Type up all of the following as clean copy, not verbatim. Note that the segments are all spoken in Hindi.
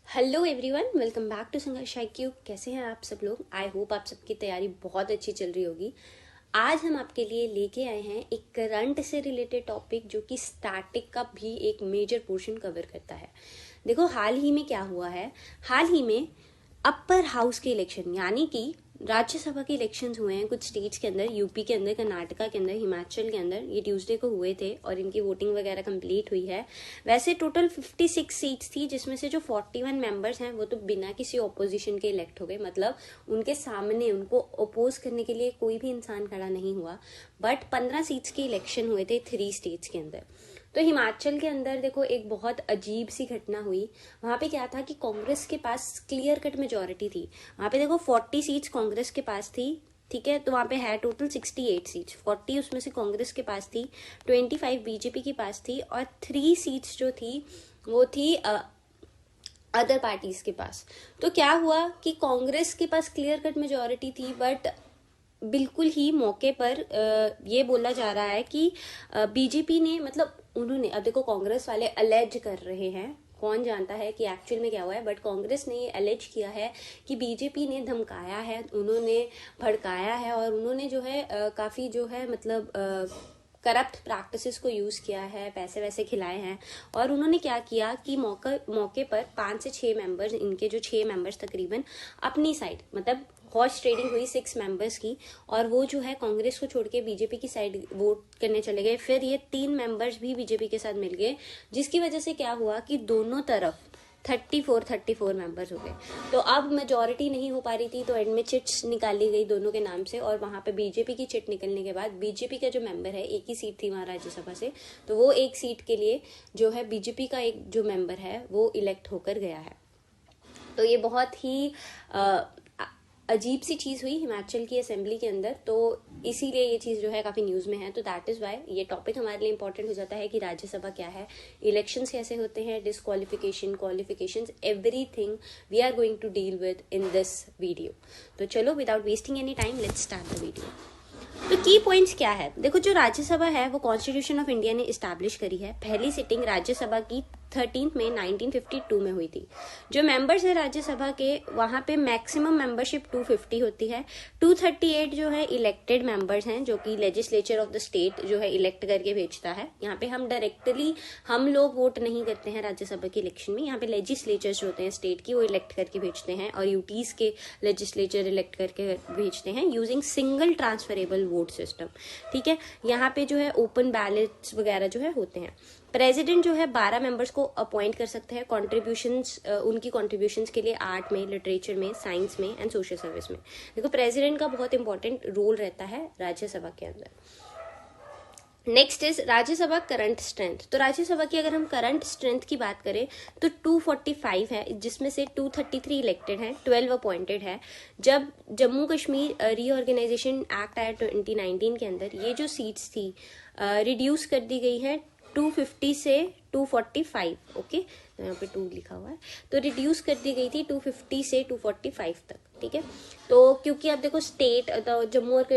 Hello everyone, welcome back to Sangharsh IQ। कैसे हैं आप सब लोग? आई होप आप सबकी तैयारी बहुत अच्छी चल रही होगी। आज हम आपके लिए लेके आए हैं एक करंट से रिलेटेड टॉपिक जो कि स्टैटिक का भी एक मेजर पोर्शन कवर करता है। देखो, हाल ही में क्या हुआ है, हाल ही में अपर हाउस के इलेक्शन यानी कि राज्यसभा के इलेक्शंस हुए हैं कुछ स्टेट्स के अंदर, यूपी के अंदर, कर्नाटका के अंदर, हिमाचल के अंदर। ये ट्यूसडे को हुए थे और इनकी वोटिंग वगैरह कंप्लीट हुई है। वैसे टोटल 56 सीट्स थी, जिसमें से जो 41 मेंबर्स हैं वो तो बिना किसी ऑपोजिशन के इलेक्ट हो गए, मतलब उनके सामने उनको अपोज करने के लिए कोई भी इंसान खड़ा नहीं हुआ। बट 15 सीट्स के इलेक्शन हुए थे 3 स्टेट्स के अंदर। तो हिमाचल के अंदर देखो एक बहुत अजीब सी घटना हुई। वहां पे क्या था कि कांग्रेस के पास क्लियर कट मेजोरिटी थी। वहां पे देखो 40 सीट्स कांग्रेस के पास थी, ठीक है। तो वहां पे है टोटल 68 सीट्स, 40 उसमें से कांग्रेस के पास थी, 25 बीजेपी के पास थी और 3 सीट्स जो थी वो थी अदर पार्टीज के पास। तो क्या हुआ कि कांग्रेस के पास क्लियर कट मेजोरिटी थी, बट बिल्कुल ही मौके पर ये बोला जा रहा है कि बीजेपी ने, मतलब उन्होंने, अब देखो कांग्रेस वाले अलेज कर रहे हैं, कौन जानता है कि एक्चुअल में क्या हुआ है, बट कांग्रेस ने ये अलेज किया है कि बीजेपी ने धमकाया है, उन्होंने भड़काया है और उन्होंने जो है काफी जो है मतलब करप्ट प्रैक्टिसेस को यूज किया है, पैसे वैसे खिलाए हैं। और उन्होंने क्या किया कि मौके पर 5 से 6 मेंबर्स, इनके जो 6 मेंबर्स तकरीबन अपनी साइड, मतलब हॉर्स ट्रेडिंग हुई 6 मेंबर्स की, और वो जो है कांग्रेस को छोड़ के बीजेपी की साइड वोट करने चले गए। फिर ये 3 मेंबर्स भी बीजेपी के साथ मिल गए, जिसकी वजह से क्या हुआ कि दोनों तरफ 34 मेंबर्स हो गए। तो अब मेजोरिटी नहीं हो पा रही थी, तो एंड में चिट्स निकाली गई दोनों के नाम से, और वहां पे बीजेपी की चिट निकलने के बाद बीजेपी का जो मेंबर है, एक ही सीट थी वहां राज्यसभा से, तो वो एक सीट के लिए जो है बीजेपी का एक जो मेंबर है वो इलेक्ट होकर गया है। तो ये बहुत ही अजीब सी चीज हुई हिमाचल की असेंबली के अंदर, तो इसीलिए ये चीज जो है काफी न्यूज में है। तो दैट इज वाई ये टॉपिक हमारे लिए इंपॉर्टेंट हो जाता है कि राज्यसभा क्या है, इलेक्शंस कैसे होते हैं, disqualification, qualifications, everything we are going to deal with in this video. तो चलो, without wasting any time, let's start the video. तो की पॉइंट्स क्या है? देखो, जो राज्यसभा है वो कॉन्स्टिट्यूशन ऑफ इंडिया ने इस्टेब्लिश करी है। पहली सिटिंग राज्यसभा की 13 मई 1952 में हुई थी। जो मेंबर्स है राज्यसभा के, वहां पे मैक्सिमम मेंबरशिप 250 होती है। 238 जो है इलेक्टेड मेंबर्स हैं, जो कि लेजिस्लेचर ऑफ द स्टेट जो है इलेक्ट करके भेजता है। यहाँ पे हम डायरेक्टली हम लोग वोट नहीं करते हैं राज्यसभा के इलेक्शन में, यहाँ पे लेजिस्लेचर्स होते हैं स्टेट की, वो इलेक्ट करके भेजते हैं, और यूटीज के लेजिस्लेचर इलेक्ट करके भेजते हैं using single transferable vote system, ठीक है। यहाँ पे जो है ओपन बैलेट्स वगैरह जो है होते हैं। प्रेसिडेंट जो है 12 मेंबर्स को अपॉइंट कर सकते हैं कॉन्ट्रीब्यूशंस, उनकी कॉन्ट्रीब्यूशंस के लिए आर्ट में, लिटरेचर में, साइंस में एंड सोशल सर्विस में। देखो, प्रेसिडेंट का बहुत इंपॉर्टेंट रोल रहता है राज्यसभा के अंदर। Next is Rajya Sabha current strength. तो राज्यसभा की अगर हम करंट स्ट्रेंथ की बात करें तो 245 है, जिसमें से 233 इलेक्टेड है, 12 अपॉइंटेड है। जब जम्मू कश्मीर रीऑर्गेनाइजेशन एक्ट आया 2019 के अंदर, ये जो सीट्स थी रिड्यूस कर दी गई है 250 से 245, ओके, तो यहाँ पे 2 लिखा हुआ है, तो रिड्यूस कर दी गई थी 250 से 245 तक, ठीक है। तो क्योंकि अब देखो स्टेट, तो जम्मू और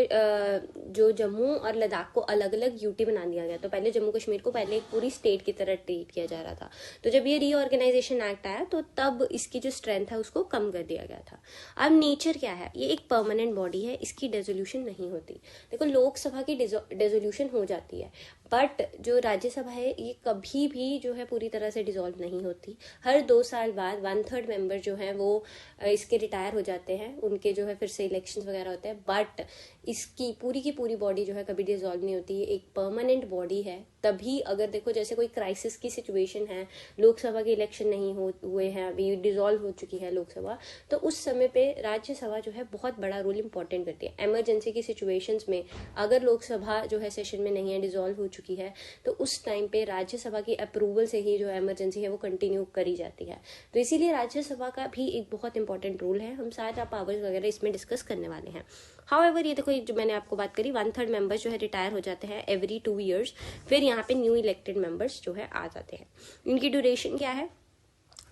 जो जम्मू और लद्दाख को अलग अलग यूटी बना दिया गया, तो पहले जम्मू कश्मीर को पहले एक पूरी स्टेट की तरह ट्रीट किया जा रहा था। तो जब ये रीऑर्गेनाइजेशन एक्ट आया तो तब इसकी जो स्ट्रेंथ है उसको कम कर दिया गया था। अब नेचर क्या है, ये एक परमानेंट बॉडी है, इसकी डेजोल्यूशन नहीं होती। देखो, लोकसभा की डेजोल्यूशन हो जाती है, बट जो राज्यसभा है ये कभी भी जो है पूरी तरह से डिसॉल्व नहीं होती। हर 2 साल बाद 1/3 मेंबर जो है वो इसके रिटायर हो जाते हैं, उनके जो है फिर से इलेक्शंस वगैरह होते हैं, बट इसकी पूरी की पूरी बॉडी जो है कभी डिसॉल्व नहीं होती। ये एक परमानेंट बॉडी है। तभी अगर देखो जैसे कोई क्राइसिस की सिचुएशन है, लोकसभा के इलेक्शन नहीं हुए हैं, अभी डिसॉल्व हो चुकी है लोकसभा, तो उस समय पे राज्यसभा जो है बहुत बड़ा रोल इंपॉर्टेंट करती है। इमरजेंसी की सिचुएशंस में अगर लोकसभा जो है सेशन में नहीं है, डिसॉल्व हो चुकी है, तो उस टाइम पे राज्यसभा की अप्रूवल से ही जो इमरजेंसी है वो कंटिन्यू करी जाती है। तो इसीलिए राज्यसभा का भी एक बहुत इंपॉर्टेंट रोल है। हम सारा पावर्स वगैरह इसमें डिस्कस करने वाले हैं। हाउएवर ये देखो, जो मैंने आपको बात करी, 1/3 मेंबर्स जो है रिटायर हो जाते हैं एवरी 2 ईयर्स, फिर यहाँ पे न्यू इलेक्टेड मेंबर्स जो है आ जाते हैं। इनकी ड्यूरेशन क्या है?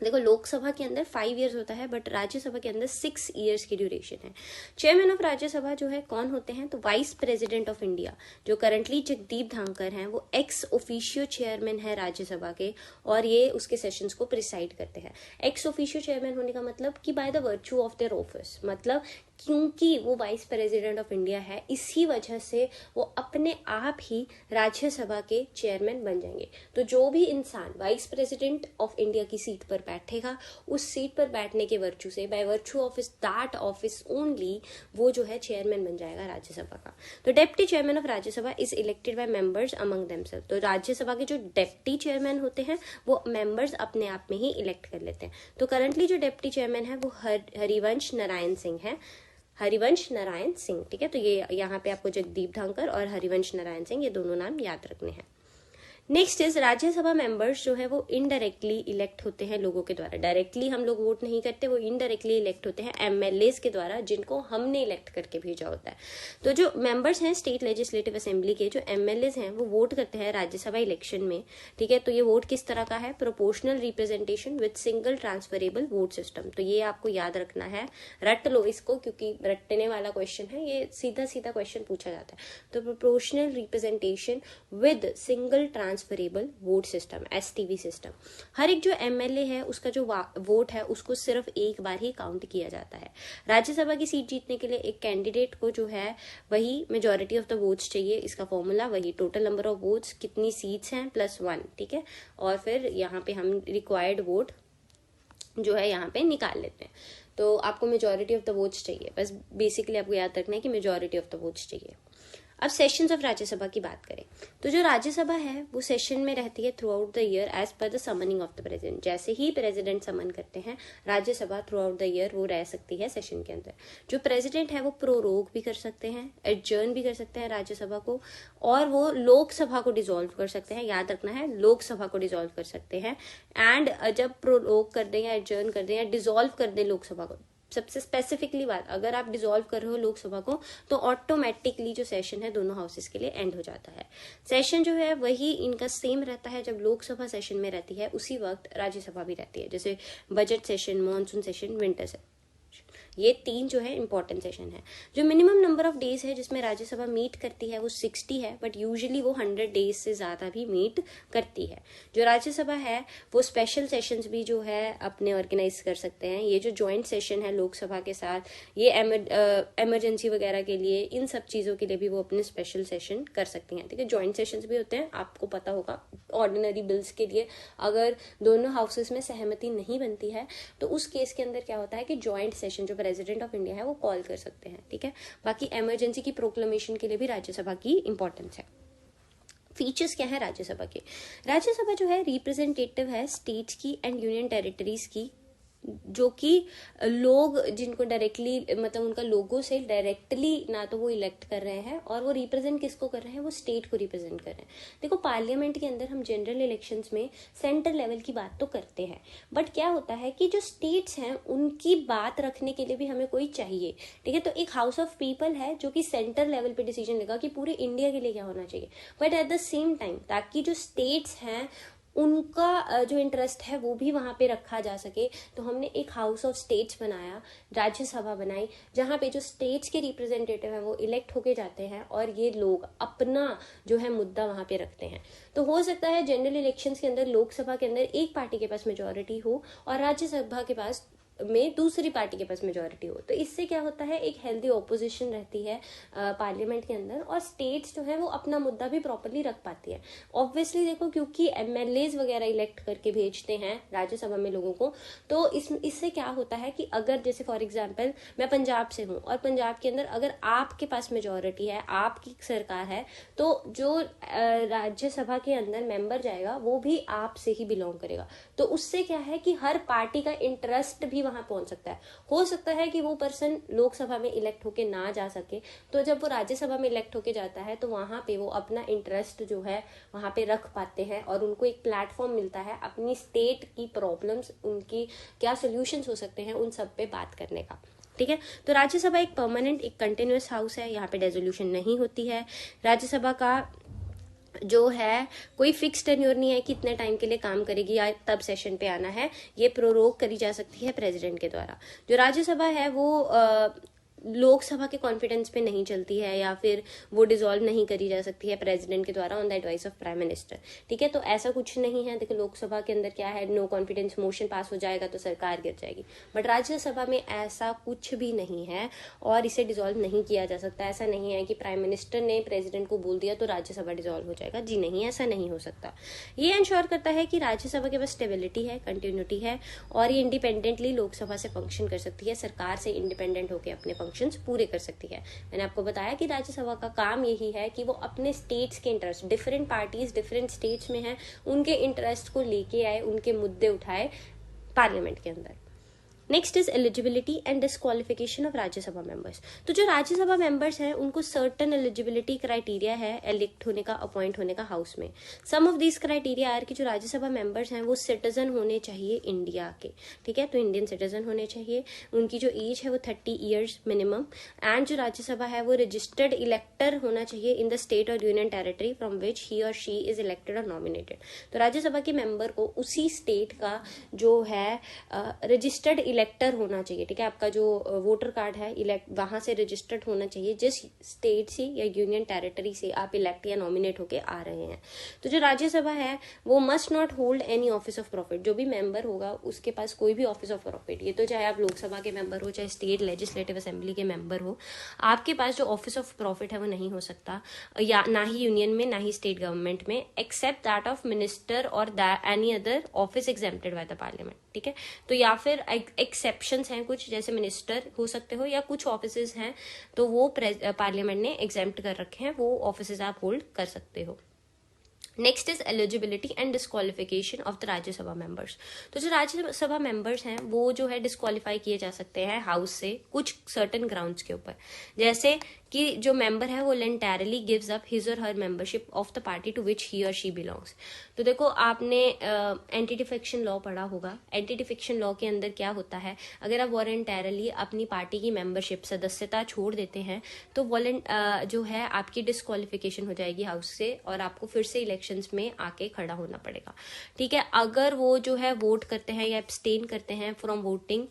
देखो लोकसभा के अंदर 5 इयर्स होता है, बट राज्यसभा के अंदर 6 इयर्स की ड्यूरेशन है। चेयरमैन ऑफ राज्यसभा जो है कौन होते हैं, तो वाइस प्रेसिडेंट ऑफ इंडिया जो करंटली जगदीप धनखड़ हैं, वो एक्स ऑफिशियो चेयरमैन है राज्यसभा के, और ये उसके सेशंस को प्रिसाइड करते हैं। एक्स ऑफिशियो चेयरमैन होने का मतलब कि by the virtue of their office, मतलब क्योंकि वो वाइस प्रेसिडेंट ऑफ इंडिया है, इसी वजह से वो अपने आप ही राज्यसभा के चेयरमैन बन जाएंगे। तो जो भी इंसान वाइस प्रेसिडेंट ऑफ इंडिया की सीट पर बैठेगा, उस सीट पर बैठने के वर्चू से, by virtue of that office only, वो जो है चेयरमैन बन जाएगा राज्यसभा का। तो deputy chairman of Rajya Sabha is elected by members among themself. तो राज्यसभा के जो डेप्टी चेयरमैन होते हैं वो मेंबर्स अपने आप में ही इलेक्ट कर लेते हैं। तो करंटली जो डेप्टी चेयरमैन है वो हरिवंश नारायण सिंह है, हरिवंश नारायण सिंह, ठीक है। तो ये यहाँ पे आपको जगदीप धनखड़ और हरिवंश नारायण सिंह, ये दोनों नाम याद रखने हैं। नेक्स्ट इज राज्यसभा मेंबर्स जो है वो इनडायरेक्टली इलेक्ट होते हैं लोगों के द्वारा। डायरेक्टली हम लोग वोट नहीं करते, वो इनडायरेक्टली इलेक्ट होते हैं एमएलएस के द्वारा, जिनको हमने इलेक्ट करके भेजा होता है। तो जो मेंबर्स हैं स्टेट लेजिस्लेटिव असेंबली के, जो एमएलएस हैं, वो वोट करते हैं राज्यसभा इलेक्शन में, ठीक है। तो ये वोट किस तरह का है, proportional representation with single transferable vote system. तो ये आपको याद रखना है, रट लो इसको, क्योंकि रटने वाला क्वेश्चन है, ये सीधा सीधा क्वेश्चन पूछा जाता है। तो proportional representation with single transferable vote system, STV system. हर एक जो एमएलए है उसका जो वोट है उसको सिर्फ एक बार ही काउंट किया जाता है। राज्यसभा की सीट जीतने के लिए एक कैंडिडेट को जो है वही मेजॉरिटी ऑफ द वोट्स चाहिए। इसका फॉर्मूला वही, टोटल नंबर ऑफ वोट्स, कितनी सीट्स हैं +1, ठीक है। और फिर यहाँ पे हम रिक्वायर्ड वोट जो है यहाँ पे निकाल लेते हैं। तो आपको मेजॉरिटी ऑफ द वोट्स चाहिए, बस बेसिकली आपको याद रखना है कि मेजॉरिटी ऑफ द वोट्स चाहिए। अब सेशंस ऑफ राज्यसभा की बात करें तो जो राज्यसभा है वो सेशन में रहती है throughout the year as per the summoning of the president. जैसे ही प्रेसिडेंट समन करते हैं, Rajya Sabha throughout the year वो रह सकती है सेशन के अंदर। जो प्रेसिडेंट है वो प्रोरोग भी कर सकते हैं, एडजर्न भी कर सकते हैं राज्यसभा को, और वो लोकसभा को डिसॉल्व कर सकते हैं। याद रखना है, लोकसभा को डिसॉल्व कर सकते हैं। एंड जब प्रोरोग कर दें या एडजर्न कर दें या डिसॉल्व कर दें लोकसभा को, सबसे स्पेसिफिकली बात, अगर आप डिसॉल्व कर रहे हो लोकसभा को तो ऑटोमेटिकली जो सेशन है दोनों हाउसेस के लिए एंड हो जाता है। सेशन जो है वही इनका सेम रहता है, जब लोकसभा सेशन में रहती है उसी वक्त राज्यसभा भी रहती है, जैसे budget session, monsoon session, winter session. ये 3 जो है इंपॉर्टेंट सेशन है। जो मिनिमम नंबर ऑफ डेज है जिसमें राज्यसभा मीट करती है वो 60 है, बट यूजुअली वो 100 डेज से ज्यादा भी मीट करती है। जो राज्यसभा है वो स्पेशल सेशंस भी जो है अपने ऑर्गेनाइज कर सकते हैं। ये जो ज्वाइंट सेशन है लोकसभा के साथ, ये इमरजेंसी वगैरह के लिए, इन सब चीजों के लिए भी वो अपने स्पेशल सेशन कर सकती हैं, ठीक है। ज्वाइंट सेशंस भी होते हैं, आपको पता होगा। ऑर्डिनरी बिल्स के लिए अगर दोनों हाउसेस में सहमति नहीं बनती है तो उस केस के अंदर क्या होता है कि ज्वाइंट सेशन जो प्रेसिडेंट ऑफ इंडिया है वो कॉल कर सकते हैं, ठीक है। बाकी इमरजेंसी की प्रोक्लेमेशन के लिए भी राज्यसभा की इंपॉर्टेंस है। फीचर्स क्या है राज्यसभा के? राज्यसभा जो है रिप्रेजेंटेटिव है स्टेट्स की एंड यूनियन टेरिटरीज की, जो कि लोग जिनको डायरेक्टली, मतलब उनका लोगों से डायरेक्टली ना तो वो इलेक्ट कर रहे हैं, और वो रिप्रेजेंट किसको कर रहे हैं, वो स्टेट को रिप्रेजेंट कर रहे हैं। देखो पार्लियामेंट के अंदर हम जनरल इलेक्शंस में सेंटर लेवल की बात तो करते हैं, बट क्या होता है कि जो स्टेट्स हैं उनकी बात रखने के लिए भी हमें कोई चाहिए, ठीक है। तो एक हाउस ऑफ पीपल है जो कि सेंटर लेवल पे डिसीजन लेगा कि पूरे इंडिया के लिए क्या होना चाहिए, but at the same time ताकि जो स्टेट्स हैं उनका जो इंटरेस्ट है वो भी वहां पे रखा जा सके, तो हमने एक हाउस ऑफ स्टेट्स बनाया, राज्यसभा बनाई, जहां पे जो स्टेट्स के रिप्रेजेंटेटिव हैं वो इलेक्ट होके जाते हैं और ये लोग अपना जो है मुद्दा वहां पे रखते हैं। तो हो सकता है जनरल इलेक्शंस के अंदर लोकसभा के अंदर एक पार्टी के पास मेजोरिटी हो और राज्यसभा के पास में दूसरी पार्टी के पास मेजोरिटी हो, तो इससे क्या होता है, एक हेल्दी ऑपोजिशन रहती है पार्लियामेंट के अंदर, और स्टेट्स जो है वो अपना मुद्दा भी प्रॉपर्ली रख पाती है। ऑब्वियसली देखो, क्योंकि एमएलएज वगैरह इलेक्ट करके भेजते हैं राज्यसभा में लोगों को, तो इससे क्या होता है कि अगर जैसे फॉर एग्जाम्पल मैं पंजाब से हूँ और पंजाब के अंदर अगर आपके पास मेजोरिटी है, आपकी सरकार है, तो जो राज्यसभा के अंदर मेंबर जाएगा वो भी आपसे ही बिलोंग करेगा। तो उससे क्या है कि हर पार्टी का इंटरेस्ट भी वहां पहुंच सकता है। हो सकता है कि वो पर्सन लोकसभा में इलेक्ट होके ना जा सके, तो जब वो राज्यसभा में इलेक्ट होके जाता है तो वहां पे वो अपना इंटरेस्ट जो है वहां पे रख पाते हैं और उनको एक प्लेटफॉर्म मिलता है अपनी स्टेट की प्रॉब्लम्स, उनकी क्या सोल्यूशंस हो सकते हैं, उन सब पे बात करने का, ठीक है। तो राज्यसभा एक परमानेंट, एक कंटिन्यूअस हाउस है, यहाँ पे रेजोल्यूशन नहीं होती है। राज्यसभा का जो है कोई फिक्स टेन्योर नहीं है कि इतने टाइम के लिए काम करेगी या तब सेशन पे आना है, ये प्रोरोग करी जा सकती है प्रेसिडेंट के द्वारा। जो राज्यसभा है वो लोकसभा के कॉन्फिडेंस पे नहीं चलती है या फिर वो डिसॉल्व नहीं करी जा सकती है प्रेसिडेंट के द्वारा on the advice of prime minister. ठीक है, तो ऐसा कुछ नहीं है। देखो लोकसभा के अंदर क्या है, नो कॉन्फिडेंस मोशन पास हो जाएगा तो सरकार गिर जाएगी, बट राज्यसभा में ऐसा कुछ भी नहीं है और इसे डिसॉल्व नहीं किया जा सकता। ऐसा नहीं है कि प्राइम मिनिस्टर ने प्रेसिडेंट को बोल दिया तो राज्यसभा डिसॉल्व हो जाएगा, जी नहीं, ऐसा नहीं हो सकता। ये इंश्योर करता है कि राज्यसभा के पास स्टेबिलिटी है, कंटिन्यूटी है और ये इंडिपेंडेंटली लोकसभा से फंक्शन कर सकती है, सरकार से इंडिपेंडेंट होकर अपने फंक्शंस पूरे कर सकती है। मैंने आपको बताया कि राज्यसभा का काम यही है कि वो अपने स्टेट्स के interest, different parties different states में हैं, उनके इंटरेस्ट को लेके आए, उनके मुद्दे उठाए पार्लियामेंट के अंदर। Next is eligibility and disqualification of Rajya Sabha members. तो जो राज्यसभा मेंबर्स हैं उनको सर्टन एलिजिबिलिटी क्राइटेरिया है इलेक्ट होने का, अपॉइंट होने का हाउस में। सम ऑफ दिस क्राइटेरिया आर कि जो राज्यसभा मेंबर्स हैं वो सिटीजन होने चाहिए इंडिया के, ठीक है, तो इंडियन सिटीजन होने चाहिए, उनकी जो एज है वो 30 ईयर्स मिनिमम, एंड जो राज्यसभा है वो रजिस्टर्ड इलेक्टर होना चाहिए इन द स्टेट और union territory from which he or she is elected और नॉमिनेटेड। तो राज्यसभा के मेंबर को उसी स्टेट का जो है रजिस्टर्ड इलेक्टर होना चाहिए, ठीक है, आपका जो वोटर कार्ड है वहां से रजिस्टर्ड होना चाहिए जिस स्टेट से या यूनियन टेरिटरी से आप इलेक्ट या नॉमिनेट होके आ रहे हैं। तो जो राज्यसभा है वो must not hold any office of profit, जो भी मेंबर होगा उसके पास कोई भी ऑफिस ऑफ प्रॉफिट, ये तो चाहे आप लोकसभा के मेंबर हो चाहे स्टेट लेजिस्लेटिव असेंबली के मेंबर हो, आपके पास जो ऑफिस ऑफ प्रॉफिट है वो नहीं हो सकता, या ना ही यूनियन में ना ही स्टेट गवर्नमेंट में, एक्सेप्ट दैट ऑफ मिनिस्टर और any other office exempted by the parliament. ठीक है, तो या फिर एक्सेप्शंस हैं कुछ, जैसे मिनिस्टर हो सकते हो या कुछ ऑफिसेज हैं तो वो पार्लियामेंट ने एग्जेम्प्ट कर रखे हैं, वो ऑफिसेज आप होल्ड कर सकते हो। Next is eligibility and disqualification of the Rajya Sabha members. तो जो राज्यसभा मेंबर्स हैं वो जो है डिस्क्वालीफाई किए जा सकते हैं हाउस से कुछ सर्टेन ग्राउंड्स के ऊपर, जैसे कि जो मेंबर है वो voluntarily gives up his or her membership of the party to which he or she belongs. तो देखो आपने एंटी डिफेक्शन लॉ पढ़ा होगा, एंटी डिफेक्शन लॉ के अंदर क्या होता है, अगर आप वॉलंटरली अपनी पार्टी की मेंबरशिप सदस्यता छोड़ देते हैं तो जो है आपकी डिस्क्वालिफिकेशन हो जाएगी हाउस से और आपको फिर से इलेक्शंस में आके खड़ा होना पड़ेगा। ठीक है, अगर वो जो है वोट करते हैं या एब्सटेन करते हैं from voting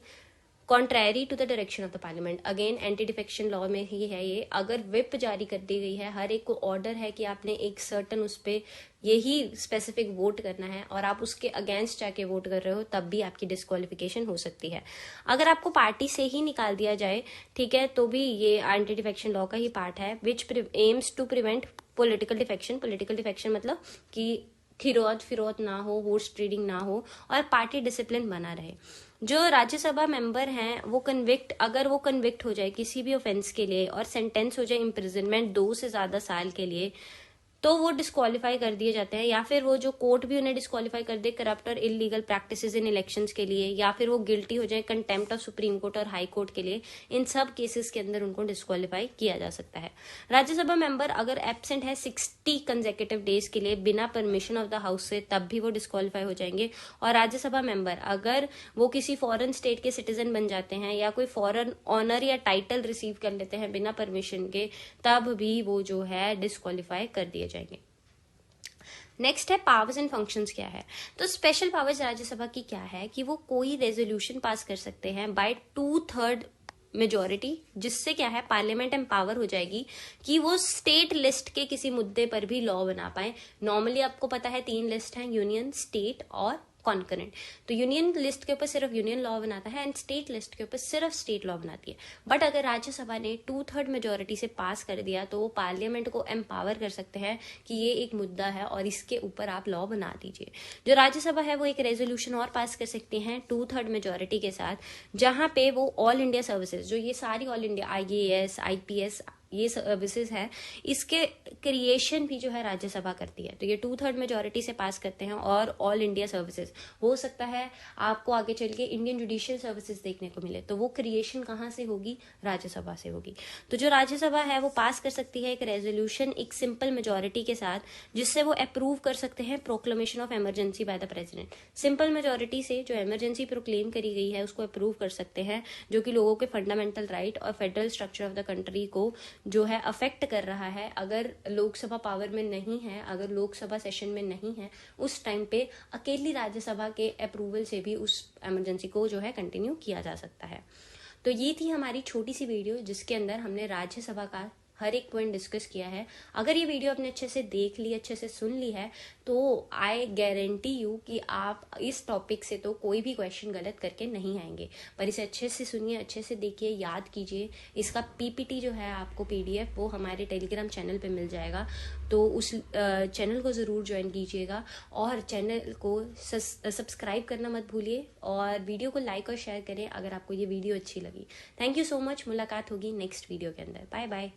contrary to the direction of the parliament, again anti defection law में ही है ये, अगर विप जारी कर दी गई है, हर एक को ऑर्डर है कि आपने एक सर्टन उस पर यही स्पेसिफिक वोट करना है और आप उसके अगेंस्ट जाके वोट कर रहे हो, तब भी आपकी डिस्क्वालिफिकेशन हो सकती है। अगर आपको पार्टी से ही निकाल दिया जाए, ठीक है, तो भी ये एंटी डिफेक्शन लॉ का ही पार्ट है, which aims to prevent political defection. Political defection मतलब कि फिरौत ना हो, हॉर्स ट्रेडिंग ना हो और पार्टी डिसिप्लिन बना रहे। जो राज्यसभा मेंबर हैं वो अगर वो कन्विक्ट हो जाए किसी भी ऑफेंस के लिए और सेंटेंस हो जाए इम्प्रिजनमेंट 2 से ज्यादा साल के लिए, तो वो डिस्क्वालीफाई कर दिए जाते हैं, या फिर वो जो कोर्ट भी उन्हें डिस्क्वालीफाई कर दे करप्ट और इलीगल प्रैक्टिसेस इन इलेक्शंस के लिए, या फिर वो गिल्टी हो जाए कंटेम्प्ट ऑफ सुप्रीम कोर्ट और हाई कोर्ट के लिए, इन सब केसेस के अंदर उनको डिस्क्वालीफाई किया जा सकता है। राज्यसभा मेंबर अगर एब्सेंट है 60 कंसेक्यूटिव डेज के लिए बिना परमिशन ऑफ द हाउस से, तब भी वो डिस्क्वालीफाई हो जाएंगे। और राज्यसभा मेंबर अगर वो किसी फॉरेन स्टेट के सिटीजन बन जाते हैं या कोई फॉरेन ऑनर या टाइटल रिसीव कर लेते हैं बिना परमिशन के, तब भी वो जो है डिस्क्वालीफाई कर दिए जाएंगे। नेक्स्ट है पावर्स एंड फंक्शंस क्या है। तो स्पेशल पावर्स राज्यसभा की क्या है कि वो कोई रेजोल्यूशन पास कर सकते हैं बाय 2/3 मेजोरिटी, जिससे क्या है पार्लियामेंट एम्पावर हो जाएगी कि वो स्टेट लिस्ट के किसी मुद्दे पर भी लॉ बना पाए। नॉर्मली आपको पता है 3 लिस्ट हैं, यूनियन, स्टेट और कॉन्करेंट। तो यूनियन लिस्ट के ऊपर सिर्फ यूनियन लॉ बनाता है एंड स्टेट लिस्ट के ऊपर सिर्फ स्टेट लॉ बनाती है। बट अगर राज्यसभा ने 2/3 मेजोरिटी से पास कर दिया तो वो पार्लियामेंट को एम्पावर कर सकते हैं कि ये एक मुद्दा है और इसके ऊपर आप लॉ बना दीजिए। जो राज्यसभा है वो एक रेजोल्यूशन और पास कर सकती हैं 2/3 मेजोरिटी के साथ, जहां पे वो ऑल इंडिया सर्विसेज, जो ये सारी ऑल इंडिया IAS IPS ये सर्विसेज है, इसके क्रिएशन भी जो है राज्यसभा करती है। तो ये 2/3 मेजोरिटी से पास करते हैं। और ऑल इंडिया सर्विसेज हो सकता है आपको आगे चल के इंडियन जुडिशियल सर्विसेज देखने को मिले, तो वो क्रिएशन कहाँ से होगी, राज्यसभा से होगी। तो जो राज्यसभा है वो पास कर सकती है एक रेजोल्यूशन एक सिंपल मेजोरिटी के साथ, जिससे वो अप्रूव कर सकते हैं proclamation of emergency by the president. Simple majority से जो इमरजेंसी प्रोक्लेम करी गई है उसको अप्रूव कर सकते हैं, जो कि लोगों के फंडामेंटल राइट और federal structure of the country को जो है अफेक्ट कर रहा है, अगर लोकसभा पावर में नहीं है, अगर लोकसभा सेशन में नहीं है, उस टाइम पे अकेली राज्यसभा के अप्रूवल से भी उस इमरजेंसी को जो है कंटिन्यू किया जा सकता है। तो ये थी हमारी छोटी सी वीडियो जिसके अंदर हमने राज्यसभा का हर एक पॉइंट डिस्कस किया है। अगर ये वीडियो आपने अच्छे से देख ली, अच्छे से सुन ली है, तो आई गारंटी यू कि आप इस टॉपिक से तो कोई भी क्वेश्चन गलत करके नहीं आएंगे। पर इसे अच्छे से सुनिए, अच्छे से देखिए, याद कीजिए। इसका पीपीटी जो है आपको PDF वो हमारे टेलीग्राम चैनल पे मिल जाएगा, तो उस चैनल को ज़रूर ज्वाइन कीजिएगा और चैनल को सब्सक्राइब करना मत भूलिए और वीडियो को लाइक और शेयर करें अगर आपको ये वीडियो अच्छी लगी। Thank you so much. मुलाकात होगी नेक्स्ट वीडियो के अंदर। Bye bye.